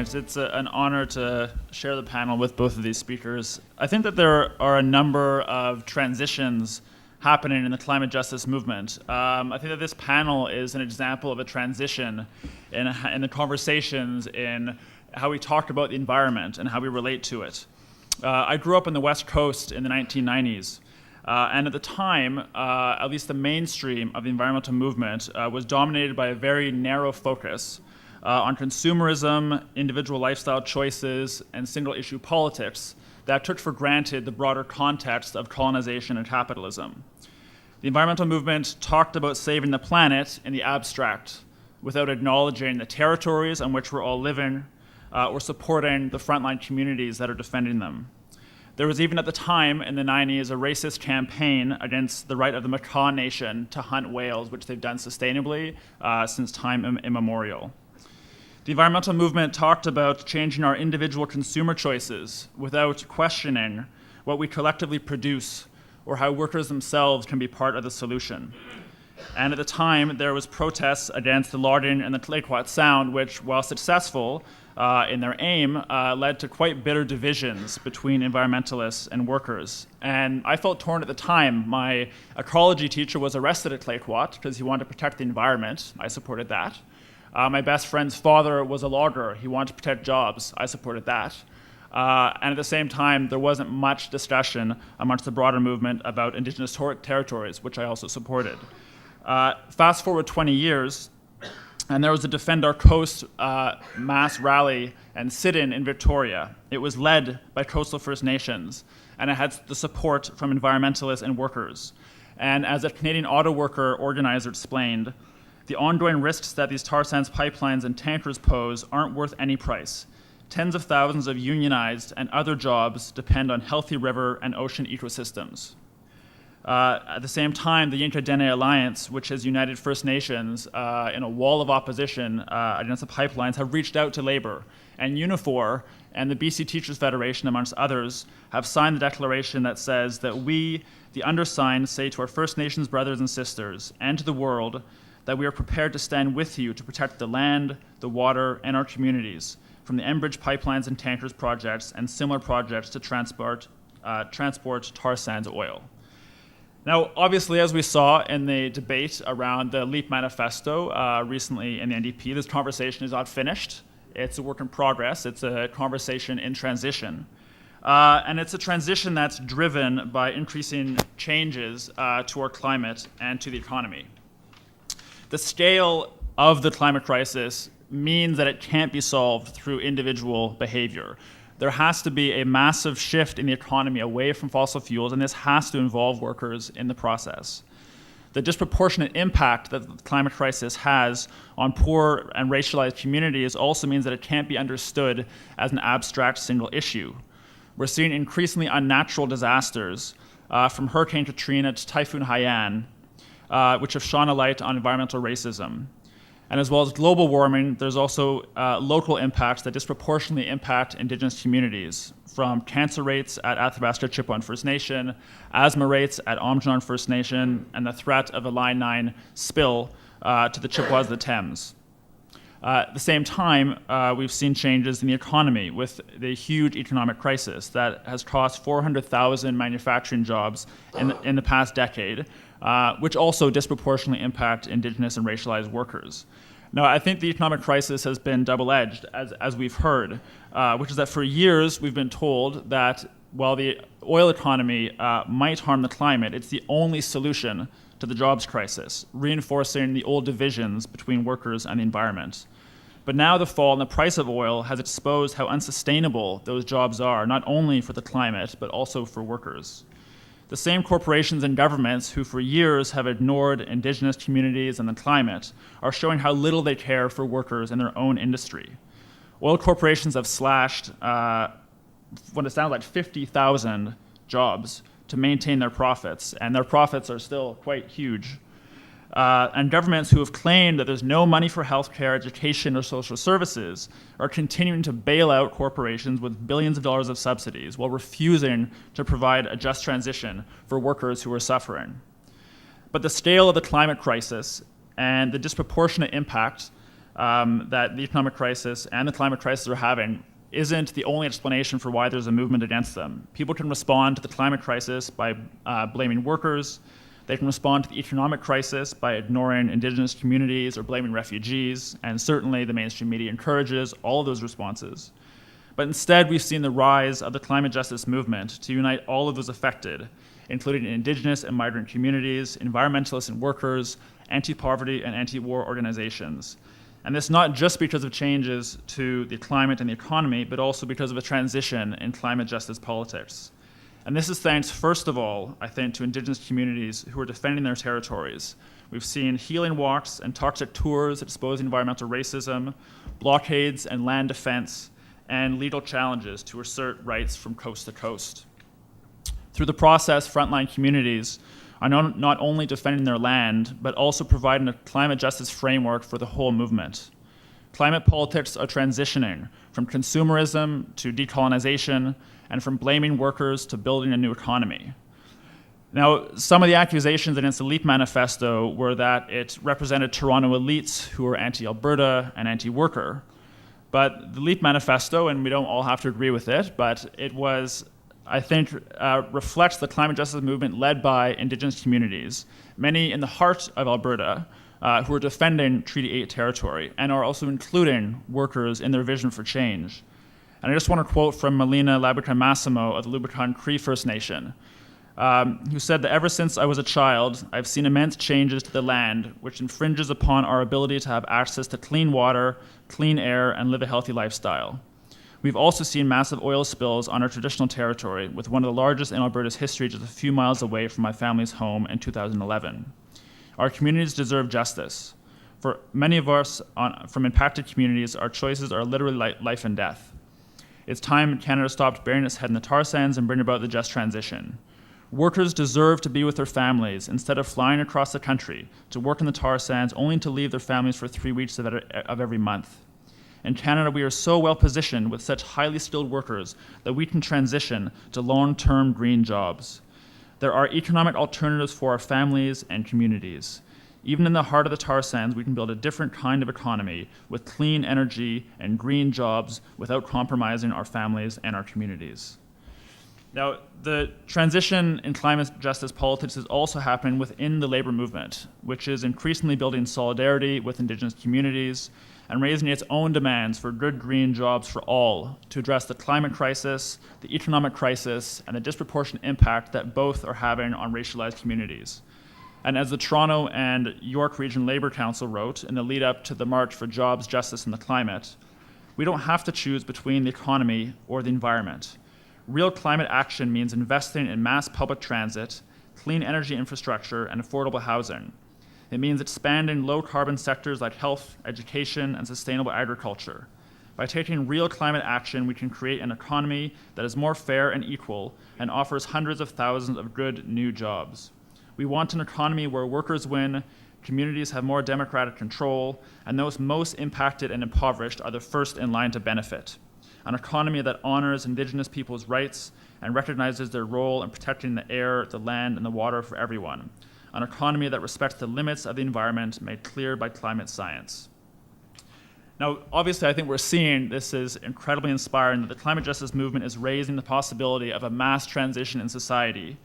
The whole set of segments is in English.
Thanks. It's an honor to share the panel with both of these speakers. I think that there are a number of transitions happening in the climate justice movement. I think that this panel is an example of a transition in the conversations in how we talk about the environment and how we relate to it. I grew up on the West Coast in the 1990s. And at the time, at least the mainstream of the environmental movement was dominated by a very narrow focus on consumerism, individual lifestyle choices, and single-issue politics that took for granted the broader context of colonization and capitalism. The environmental movement talked about saving the planet in the abstract, without acknowledging the territories on which we're all living or supporting the frontline communities that are defending them. There was even at the time, in the 90s, a racist campaign against the right of the Macaw Nation to hunt whales, which they've done sustainably since time immemorial. The environmental movement talked about changing our individual consumer choices without questioning what we collectively produce or how workers themselves can be part of the solution. And at the time, there was protests against the logging in the Tlaquat Sound, which, while successful in their aim, led to quite bitter divisions between environmentalists and workers. And I felt torn at the time. My ecology teacher was arrested at Tlaquat because he wanted to protect the environment. I supported that. My best friend's father was a logger. He wanted to protect jobs. I supported that. And at the same time, there wasn't much discussion amongst the broader movement about Indigenous territories, which I also supported. Fast forward 20 years, and there was a Defend Our Coast mass rally and sit-in in Victoria. It was led by coastal First Nations, and it had the support from environmentalists and workers. And as a Canadian auto worker organizer explained, the ongoing risks that these tar sands pipelines and tankers pose aren't worth any price. Tens of thousands of unionized and other jobs depend on healthy river and ocean ecosystems. At the same time, the Yinka Dene Alliance, which has united First Nations in a wall of opposition against the pipelines, have reached out to Labour. And Unifor and the BC Teachers Federation, amongst others, have signed the declaration that says that we, the undersigned, say to our First Nations brothers and sisters and to the world that we are prepared to stand with you to protect the land, the water, and our communities from the Enbridge pipelines and tankers projects and similar projects to transport tar sands oil. Now, obviously, as we saw in the debate around the LEAP manifesto recently in the NDP, this conversation is not finished. It's a work in progress. It's a conversation in transition. And it's a transition that's driven by increasing changes to our climate and to the economy. The scale of the climate crisis means that it can't be solved through individual behavior. There has to be a massive shift in the economy away from fossil fuels, and this has to involve workers in the process. The disproportionate impact that the climate crisis has on poor and racialized communities also means that it can't be understood as an abstract single issue. We're seeing increasingly unnatural disasters from Hurricane Katrina to Typhoon Haiyan, which have shone a light on environmental racism. And as well as global warming, there's also local impacts that disproportionately impact Indigenous communities, from cancer rates at Athabasca Chippewa First Nation, asthma rates at Aamjiwnaarn First Nation, and the threat of a Line 9 spill to the Chippewas of the Thames. At the same time, we've seen changes in the economy with the huge economic crisis that has cost 400,000 manufacturing jobs in the past decade, which also disproportionately impact Indigenous and racialized workers. Now, I think the economic crisis has been double-edged, as we've heard, which is that for years we've been told that while the oil economy might harm the climate, it's the only solution to the jobs crisis, reinforcing the old divisions between workers and the environment. But now the fall in the price of oil has exposed how unsustainable those jobs are, not only for the climate, but also for workers. The same corporations and governments who for years have ignored Indigenous communities and the climate are showing how little they care for workers in their own industry. Oil corporations have slashed what it sounds like 50,000 jobs to maintain their profits, and their profits are still quite huge. And governments who have claimed that there's no money for healthcare, education, or social services are continuing to bail out corporations with billions of dollars of subsidies while refusing to provide a just transition for workers who are suffering. But the scale of the climate crisis and the disproportionate impact that the economic crisis and the climate crisis we're having isn't the only explanation for why there's a movement against them. People can respond to the climate crisis by blaming workers. They can respond to the economic crisis by ignoring Indigenous communities or blaming refugees, and certainly the mainstream media encourages all of those responses. But instead, we've seen the rise of the climate justice movement to unite all of those affected, including Indigenous and migrant communities, environmentalists and workers, anti-poverty and anti-war organizations. And this not just because of changes to the climate and the economy, but also because of a transition in climate justice politics. And this is thanks, first of all, I think, to Indigenous communities who are defending their territories. We've seen healing walks and toxic tours exposing environmental racism, blockades and land defense, and legal challenges to assert rights from coast to coast. Through the process, frontline communities are not only defending their land, but also providing a climate justice framework for the whole movement. Climate politics are transitioning from consumerism to decolonization, and from blaming workers to building a new economy. Now, some of the accusations against the LEAP manifesto were that it represented Toronto elites who were anti-Alberta and anti-worker. But the LEAP manifesto, and we don't all have to agree with it, but it was, I think, reflects the climate justice movement led by Indigenous communities, many in the heart of Alberta, who are defending Treaty 8 territory and are also including workers in their vision for change. And I just want to quote from Melina Labukan-Massimo of the Lubicon Cree First Nation, who said that ever since I was a child, I've seen immense changes to the land, which infringes upon our ability to have access to clean water, clean air, and live a healthy lifestyle. We've also seen massive oil spills on our traditional territory, with one of the largest in Alberta's history just a few miles away from my family's home in 2011. Our communities deserve justice. For many of us from impacted communities, our choices are literally life and death. It's time Canada stopped burying its head in the tar sands and bring about the just transition. Workers deserve to be with their families instead of flying across the country to work in the tar sands only to leave their families for 3 weeks of every month. In Canada, we are so well positioned with such highly skilled workers that we can transition to long-term green jobs. There are economic alternatives for our families and communities. Even in the heart of the tar sands, we can build a different kind of economy with clean energy and green jobs without compromising our families and our communities. Now, the transition in climate justice politics is also happening within the labor movement, which is increasingly building solidarity with Indigenous communities and raising its own demands for good green jobs for all to address the climate crisis, the economic crisis, and the disproportionate impact that both are having on racialized communities. And as the Toronto and York Region Labour Council wrote in the lead up to the March for Jobs, Justice, and the Climate, we don't have to choose between the economy or the environment. Real climate action means investing in mass public transit, clean energy infrastructure, and affordable housing. It means expanding low-carbon sectors like health, education, and sustainable agriculture. By taking real climate action, we can create an economy that is more fair and equal and offers hundreds of thousands of good new jobs. We want an economy where workers win, communities have more democratic control, and those most impacted and impoverished are the first in line to benefit. An economy that honors Indigenous people's rights and recognizes their role in protecting the air, the land, and the water for everyone. An economy that respects the limits of the environment made clear by climate science. Now, obviously, I think we're seeing this is incredibly inspiring that the climate justice movement is raising the possibility of a mass transition in society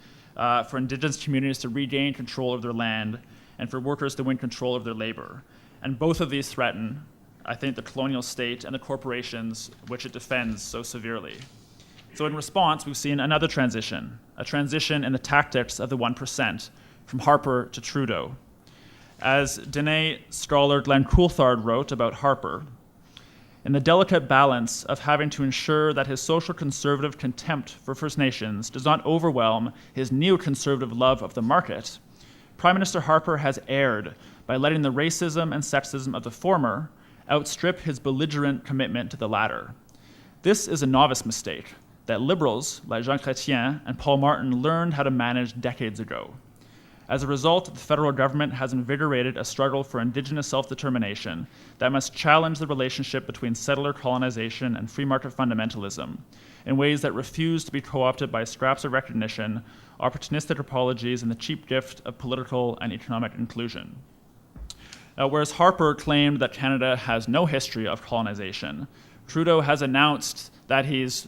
for Indigenous communities to regain control of their land and for workers to win control of their labor. And both of these threaten, I think, the colonial state and the corporations which it defends so severely. So in response, we've seen another transition, a transition in the tactics of the 1%, from Harper to Trudeau. As Dene scholar Glenn Coulthard wrote about Harper, in the delicate balance of having to ensure that his social conservative contempt for First Nations does not overwhelm his neoconservative love of the market, Prime Minister Harper has erred by letting the racism and sexism of the former outstrip his belligerent commitment to the latter. This is a novice mistake that liberals like Jean Chrétien and Paul Martin learned how to manage decades ago. As a result, the federal government has invigorated a struggle for Indigenous self-determination that must challenge the relationship between settler colonization and free market fundamentalism in ways that refuse to be co-opted by scraps of recognition, opportunistic apologies, and the cheap gift of political and economic inclusion. Whereas Harper claimed that Canada has no history of colonization, Trudeau has announced that he's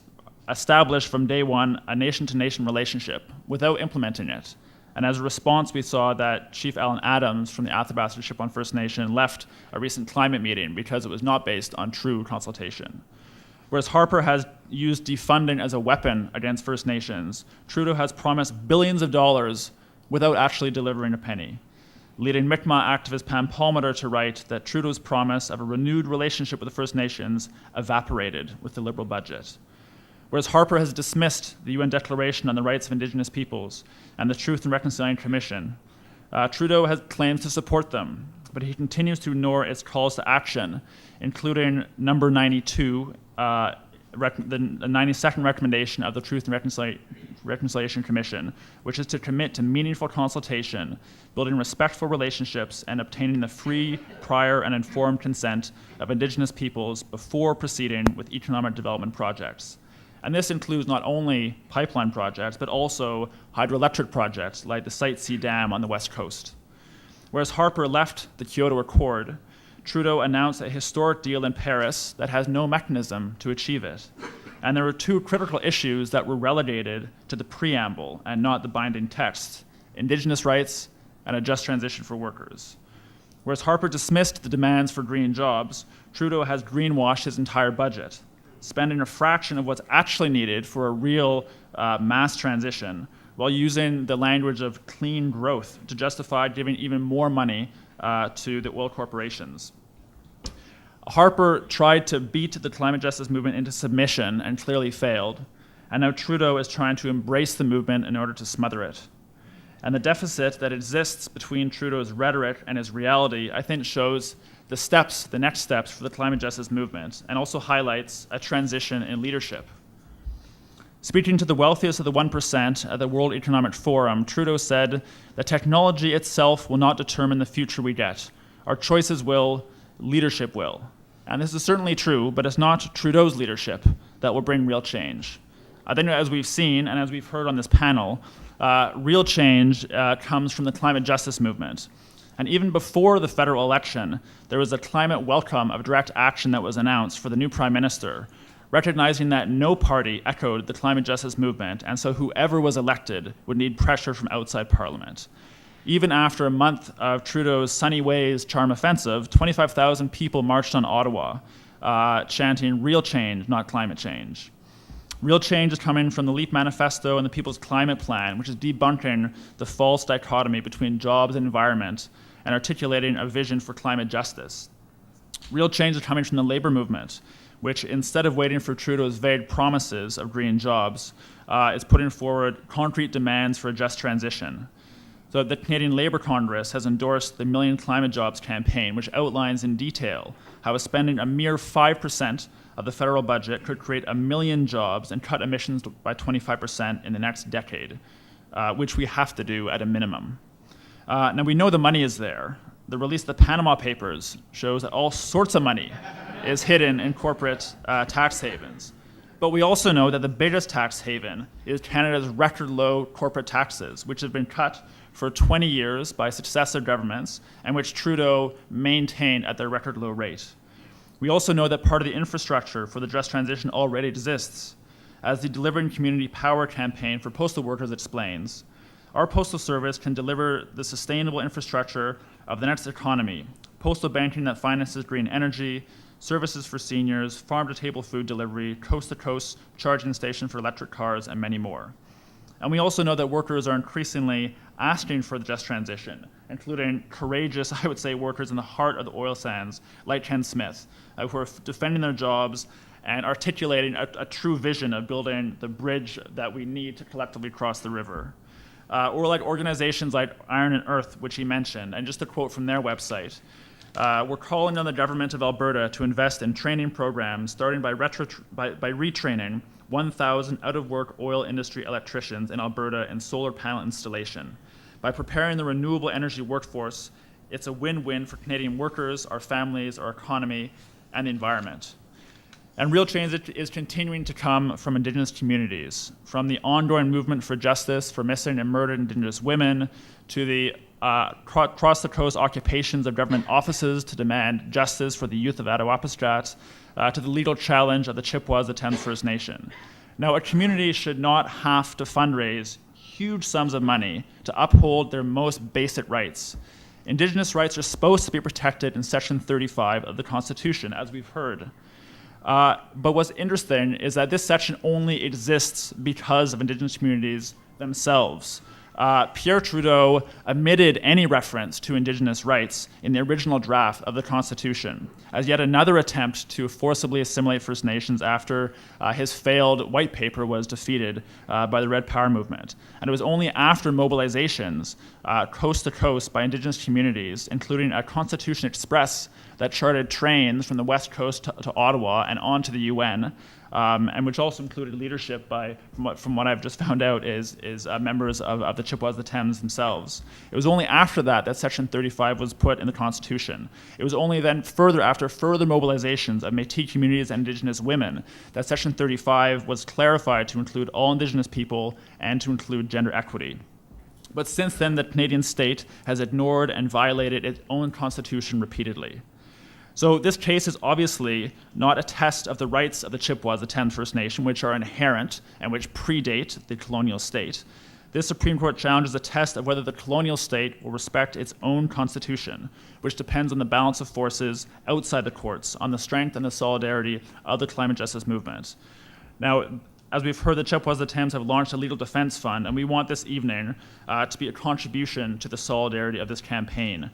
established from day one a nation-to-nation relationship without implementing it. And as a response, we saw that Chief Alan Adams from the Athabasca on First Nation left a recent climate meeting because it was not based on true consultation. Whereas Harper has used defunding as a weapon against First Nations, Trudeau has promised billions of dollars without actually delivering a penny, leading Mi'kmaq activist Pam Palmater to write that Trudeau's promise of a renewed relationship with the First Nations evaporated with the Liberal budget. Whereas Harper has dismissed the UN Declaration on the Rights of Indigenous Peoples and the Truth and Reconciliation Commission, Trudeau claims to support them, but he continues to ignore its calls to action, including number 92, the 92nd recommendation of the Truth and Reconciliation Commission, which is to commit to meaningful consultation, building respectful relationships, and obtaining the free, prior, and informed consent of Indigenous peoples before proceeding with economic development projects. And this includes not only pipeline projects, but also hydroelectric projects like the Site C Dam on the West Coast. Whereas Harper left the Kyoto Accord, Trudeau announced a historic deal in Paris that has no mechanism to achieve it. And there were two critical issues that were relegated to the preamble and not the binding text: Indigenous rights and a just transition for workers. Whereas Harper dismissed the demands for green jobs, Trudeau has greenwashed his entire budget, spending a fraction of what's actually needed for a real mass transition, while using the language of clean growth to justify giving even more money to the oil corporations. Harper tried to beat the climate justice movement into submission and clearly failed, and now Trudeau is trying to embrace the movement in order to smother it. And the deficit that exists between Trudeau's rhetoric and his reality, I think, shows the next steps for the climate justice movement, and also highlights a transition in leadership. Speaking to the wealthiest of the 1% at the World Economic Forum, Trudeau said, "The technology itself will not determine the future we get. Our choices will, leadership will." And this is certainly true, but it's not Trudeau's leadership that will bring real change. I think as we've seen, and as we've heard on this panel, real change comes from the climate justice movement. And even before the federal election, there was a climate welcome of direct action that was announced for the new prime minister, recognizing that no party echoed the climate justice movement, and so whoever was elected would need pressure from outside parliament. Even after a month of Trudeau's Sunny Ways charm offensive, 25,000 people marched on Ottawa, chanting "real change, not climate change." Real change is coming from the LEAP Manifesto and the People's Climate Plan, which is debunking the false dichotomy between jobs and environment and articulating a vision for climate justice. Real change is coming from the labor movement, which, instead of waiting for Trudeau's vague promises of green jobs, is putting forward concrete demands for a just transition. So the Canadian Labour Congress has endorsed the Million Climate Jobs campaign, which outlines in detail how spending a mere 5% of the federal budget could create 1 million jobs and cut emissions by 25% in the next decade, which we have to do at a minimum. Now, we know the money is there. The release of the Panama Papers shows that all sorts of money is hidden in corporate tax havens. But we also know that the biggest tax haven is Canada's record low corporate taxes, which have been cut for 20 years by successive governments and which Trudeau maintained at their record low rate. We also know that part of the infrastructure for the just transition already exists. As the Delivering Community Power campaign for postal workers explains, our postal service can deliver the sustainable infrastructure of the next economy: postal banking that finances green energy, services for seniors, farm-to-table food delivery, coast-to-coast charging station for electric cars, and many more. And we also know that workers are increasingly asking for the just transition, including courageous, I would say, workers in the heart of the oil sands, like Ken Smith, who are defending their jobs and articulating a true vision of building the bridge that we need to collectively cross the river. Or like organizations like Iron and Earth, which he mentioned, and just a quote from their website, we're calling on the government of Alberta to invest in training programs, starting by retraining 1,000 out-of-work oil industry electricians in Alberta in solar panel installation. By preparing the renewable energy workforce, it's a win-win for Canadian workers, our families, our economy, and the environment. And real change is continuing to come from Indigenous communities, from the ongoing movement for justice for missing and murdered Indigenous women, to the cross-the-coast occupations of government offices to demand justice for the youth of Attawapiskat, to the legal challenge of the Chippewas, the 10th First Nation. Now, a community should not have to fundraise huge sums of money to uphold their most basic rights. Indigenous rights are supposed to be protected in Section 35 of the Constitution, as we've heard. But what's interesting is that this section only exists because of Indigenous communities themselves. Pierre Trudeau omitted any reference to Indigenous rights in the original draft of the Constitution, as yet another attempt to forcibly assimilate First Nations after his failed white paper was defeated by the Red Power movement. And it was only after mobilizations coast to coast by Indigenous communities, including a Constitution Express that chartered trains from the West Coast to Ottawa and on to the UN, and which also included leadership by, from what I've just found out, is members of the Chippewas, the Thames themselves. It was only after that that Section 35 was put in the Constitution. It was only then after further mobilizations of Métis communities and Indigenous women, that Section 35 was clarified to include all Indigenous people and to include gender equity. But since then, the Canadian state has ignored and violated its own Constitution repeatedly. So this case is obviously not a test of the rights of the Chippewas, the 10th First Nation, which are inherent and which predate the colonial state. This Supreme Court challenge is a test of whether the colonial state will respect its own constitution, which depends on the balance of forces outside the courts, on the strength and the solidarity of the climate justice movement. Now, as we've heard, the Chippewas, the Thames have launched a legal defense fund, and we want this evening to be a contribution to the solidarity of this campaign.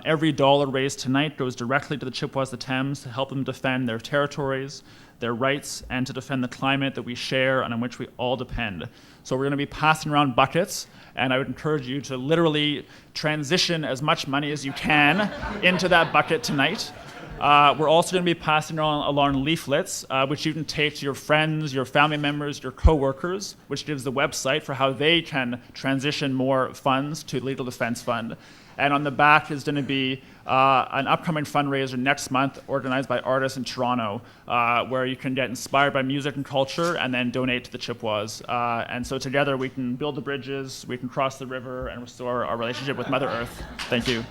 Every dollar raised tonight goes directly to the Chippewas, the Thames to help them defend their territories, their rights, and to defend the climate that we share and on which we all depend. So we're going to be passing around buckets, and I would encourage you to literally transition as much money as you can into that bucket tonight. We're also going to be passing along leaflets, which you can take to your friends, your family members, your co-workers, which gives the website for how they can transition more funds to the Legal Defense Fund. And on the back is going to be an upcoming fundraiser next month organized by artists in Toronto, where you can get inspired by music and culture and then donate to the Chippewas. And so together we can build the bridges, we can cross the river, and restore our relationship with Mother Earth. Thank you.